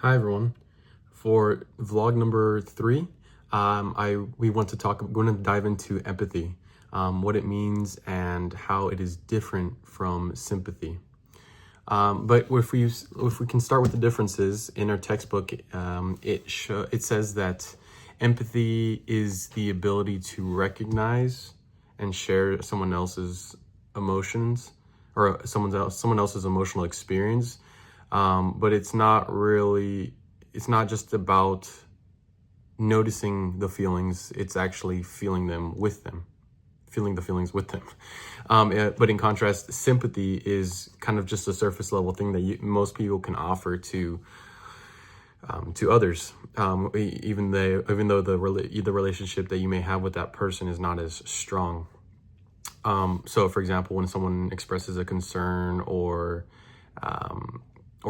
Hi everyone. For vlog number 3, we want to we're going to dive into empathy, what it means and how it is different from sympathy. But if we can start with the differences in our textbook, it says that empathy is the ability to recognize and share someone else's emotions or someone else's emotional experience. But it's not just about noticing the feelings, it's actually feeling the feelings with them. But in contrast, sympathy is kind of just a surface level thing that most people can offer to others, even though the relationship that you may have with that person is not as strong. So for example, when someone expresses a concern or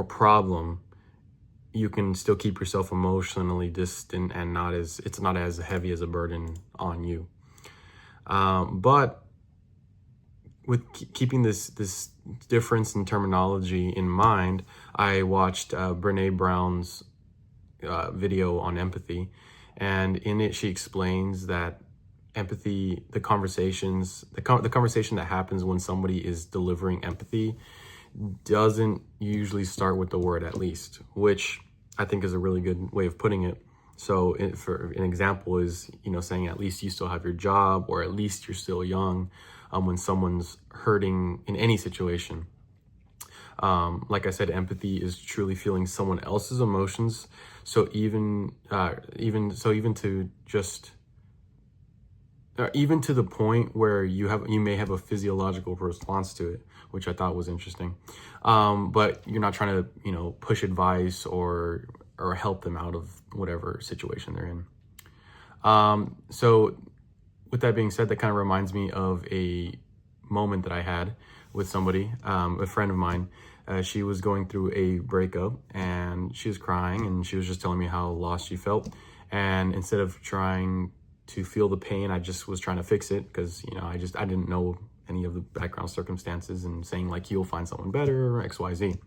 problem, you can still keep yourself emotionally distant and it's not as heavy as a burden on you. But with keeping this difference in terminology in mind, I watched Brene Brown's video on empathy, and in it she explains that empathy, the conversation that happens when somebody is delivering empathy doesn't usually start with the word "at least," which I think is a really good way of putting it. So for an example is, saying at least you still have your job, or at least you're still young, when someone's hurting in any situation. Like I said, empathy is truly feeling someone else's emotions. So even to the point where you may have a physiological response to it, which I thought was interesting. But you're not trying to, push advice or help them out of whatever situation they're in. So with that being said, that kind of reminds me of a moment that I had with somebody, a friend of mine. She was going through a breakup and she was crying and she was just telling me how lost she felt. And instead of trying to feel the pain, I just was trying to fix it because, I didn't know any of the background circumstances, and saying like, you'll find someone better, or XYZ.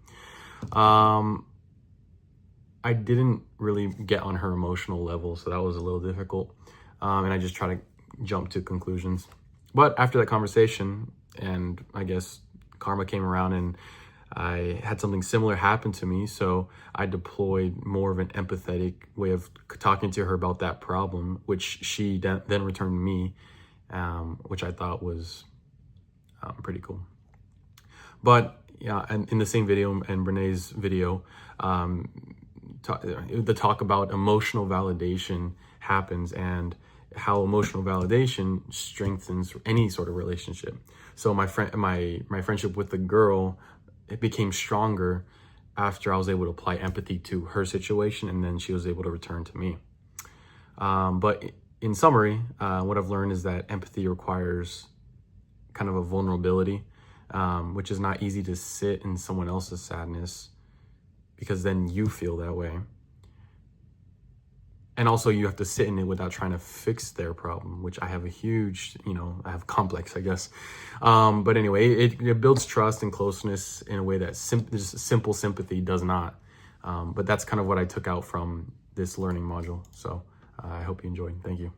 I didn't really get on her emotional level, so that was a little difficult. And I just try to jump to conclusions. But after that conversation, and I guess karma came around and I had something similar happen to me, so I deployed more of an empathetic way of talking to her about that problem, which she then returned me, which I thought was pretty cool. But yeah, and in the same video and Brene's video, the talk about emotional validation happens and how emotional validation strengthens any sort of relationship. So my friendship with the girl, it became stronger after I was able to apply empathy to her situation, and then she was able to return to me. But in summary, what I've learned is that empathy requires kind of a vulnerability, which is not easy to sit in someone else's sadness, because then you feel that way. And also you have to sit in it without trying to fix their problem, which I have a huge, I have complex, I guess. But anyway, it builds trust and closeness in a way that just simple sympathy does not. But that's kind of what I took out from this learning module. So I hope you enjoyed. Thank you.